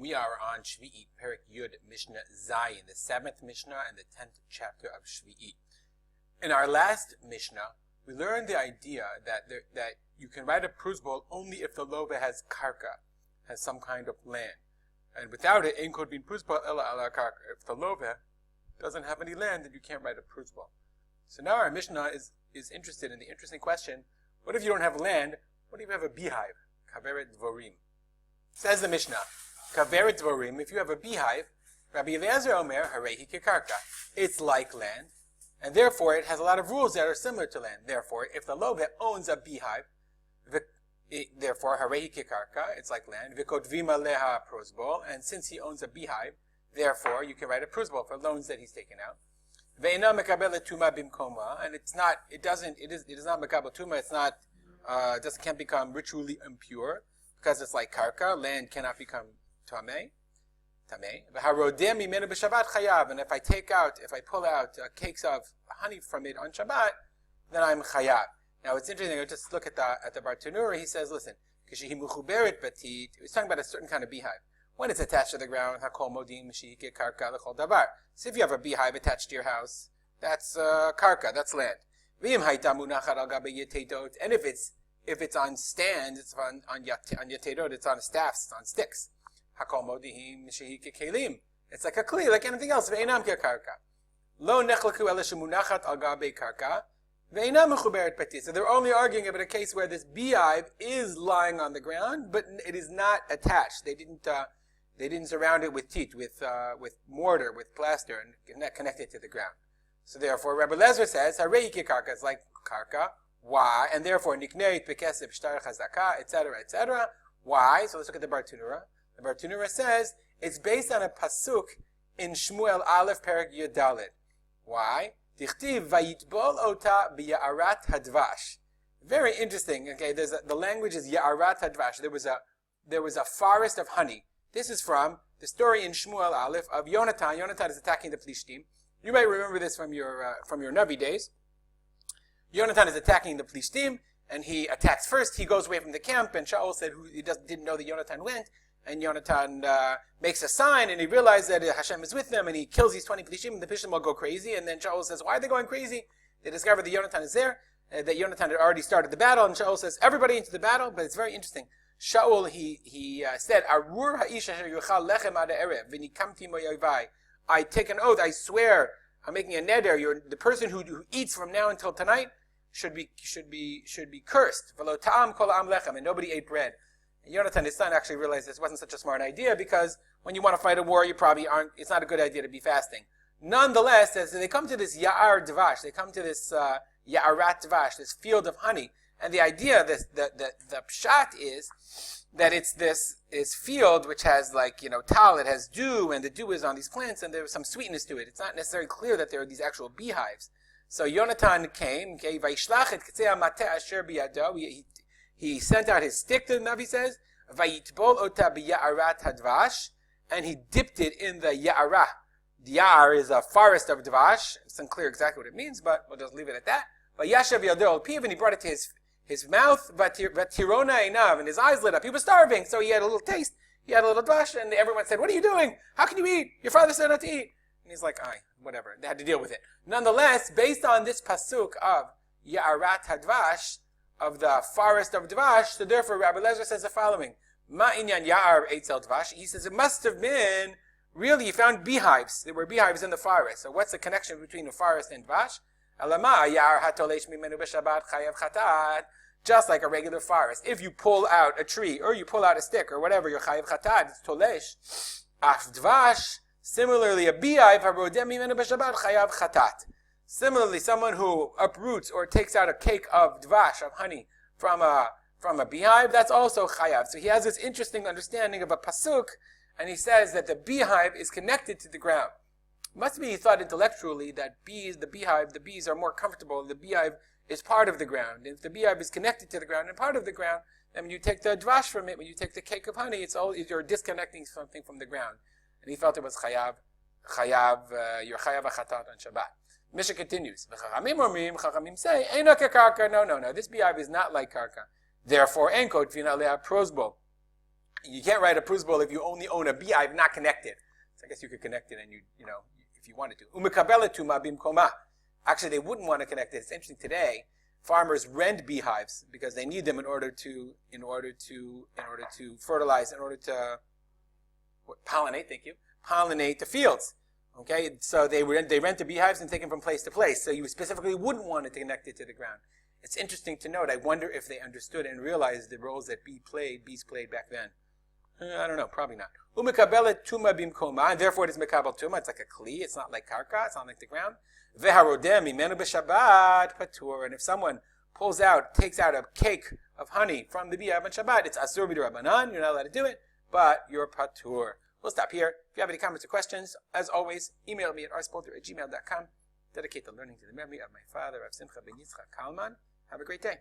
We are on Sheviit, Perik Yud, Mishnah Zayin, the 7th Mishnah and the 10th chapter of Sheviit. In our last Mishnah, we learned the idea that you can write a pruzbol only if the lova has karka, has some kind of land. And without it, ein kod bin pruzbol ela ala karka. If the lova doesn't have any land, then you can't write a pruzbol. So now our Mishnah is interested in the interesting question, what if you don't have land? What if you have a beehive? Kaveret dvorim. Says the Mishnah, Kaveret dvorim, if you have a beehive, Rabbi Eliezer Omer, harehi kekarka. It's like land, and therefore it has a lot of rules that are similar to land. Therefore, if the lova owns a beehive, therefore harehi kekarka, it's like land. V'kotvim aleha pruzbol, and since he owns a beehive, therefore you can write a pruzbol for loans that he's taken out. Ve'ena mekabel tuma bimkoma, and it is not mekabel tuma. It's not. Can't become ritually impure because it's like karka. Land cannot become tameh. And if I pull out cakes of honey from it on Shabbat, then I'm chayav. Now it's interesting. I just look at the Bartanura. He says, listen, he's talking about a certain kind of beehive. When it's attached to the ground, so if you have a beehive attached to your house, that's karka, that's land. And if it's on stands, it's on yateirot, it's on staffs, it's on sticks. It's like a kli, like anything else. So they're only arguing about a case where this beehive is lying on the ground, but it is not attached. They didn't surround it with teeth, with mortar, with plaster, and not connected to the ground. So therefore, Rabbi Lezer says, "Hareiki karka," it's like karka. Why? And therefore, nikneit bekesef shtar chazaka, etc., etc. Why? So let's look at the Bartanura. The Bartanura says it's based on a pasuk in Shmuel Aleph Perik Yud Dalet. Why? Dichtiv vayitbol ota b'ya'arat hadvash. Very interesting. Okay, the language is ya'arat hadvash. There was a forest of honey. This is from the story in Shmuel Aleph of Yonatan. Yonatan is attacking the Plishtim. You might remember this from your Navi days. Yonatan is attacking the Plishtim, and he attacks first. He goes away from the camp, and Shaul said he didn't know that Yonatan went. And Yonatan makes a sign, and he realizes that Hashem is with them, and he kills these 20 Plishtim, and the Plishtim will go crazy. And then Shaul says, why are they going crazy? They discover that Yonatan is there, that Yonatan had already started the battle, and Shaul says, everybody into the battle. But it's very interesting. Shaul, he said, Arur ha'isha yuchal lechem ad ha'erev, v'nikamti mo'yavai. I take an oath, I swear, I'm making a neder, the person who eats from now until tonight should be cursed. V'lo ta'am kol am lechem, and nobody ate bread. And Yonatan, his son, actually realized this wasn't such a smart idea, because when you want to fight a war, it's not a good idea to be fasting. Nonetheless, as they come to this ya'ar dvash, they come to this ya'arat dvash, this field of honey, and the idea, the pshat is that it's this field which has tal, it has dew, and the dew is on these plants, and there's some sweetness to it. It's not necessarily clear that there are these actual beehives. So Yonatan came, he sent out his stick, the Navi says, and he dipped it in the ya'arah. The ya'ar is a forest of dvash. It's unclear exactly what it means, but we'll just leave it at that. But Yashav Yadol Piv, and he brought it to his mouth, but Tirona Einav, and his eyes lit up. He was starving, so he had a little taste. He had a little dvash, and everyone said, what are you doing? How can you eat? Your father said not to eat. And he's like, whatever. They had to deal with it. Nonetheless, based on this pasuk of Ya'arat Hadvash, of the forest of Dvash, so therefore Rabbi Lezer says the following, Ma inyan Ya'ar Eitzel Dvash. He says it must have been, really, he found beehives. There were beehives in the forest. So what's the connection between the forest and Dvash? Alama Ya'ar Hatolesh Mimenu B'Shabbat Chayav Chatat. Just like a regular forest. If you pull out a tree, or you pull out a stick, or whatever, you're chayiv chatat, it's tolesh. Af dvash, similarly, a beehive, harodem mimenu b'shabbat, chayav chatat. Similarly, someone who uproots or takes out a cake of dvash, of honey, from a beehive, that's also chayav. So he has this interesting understanding of a pasuk, and he says that the beehive is connected to the ground. Must be he thought intellectually that the bees are more comfortable, the beehive is part of the ground. If the beehive is connected to the ground and part of the ground, then when you take the dvash from it, when you take the cake of honey, you're disconnecting something from the ground. And he felt it was chayav, you're chayav achatat on Shabbat. Mishnah continues. Chachamim say, Eino kekarka, no, this beehive is not like karka. Therefore, en kotvin alea prozbol. You can't write a principle if you only own a beehive, not connected. So I guess you could connect it, and you know, if you wanted to. Umekabele tuma bimkoma. Actually, they wouldn't want to connect it. It's interesting today. Farmers rent beehives because they need them in order to fertilize, in order to pollinate. Thank you. Pollinate the fields. Okay, so they rent the beehives and take them from place to place. So you specifically wouldn't want it to connect it to the ground. It's interesting to note. I wonder if they understood and realized the roles that bees played back then. I don't know, probably not. Umekabelet tuma bimkoma, and therefore it is mekabel tuma. It's like a kli. It's not like karka. It's not like the ground. Veharodem imenu b'Shabbat patur. And if someone takes out a cake of honey from the beehive on Shabbat, it's asur b'Drabbanan. You're not allowed to do it, but you're patur. We'll stop here. If you have any comments or questions, as always, email me at rspolter@gmail.com. Dedicate the learning to the memory of my father, Rav Simcha ben Yitzchak Kalman. Have a great day.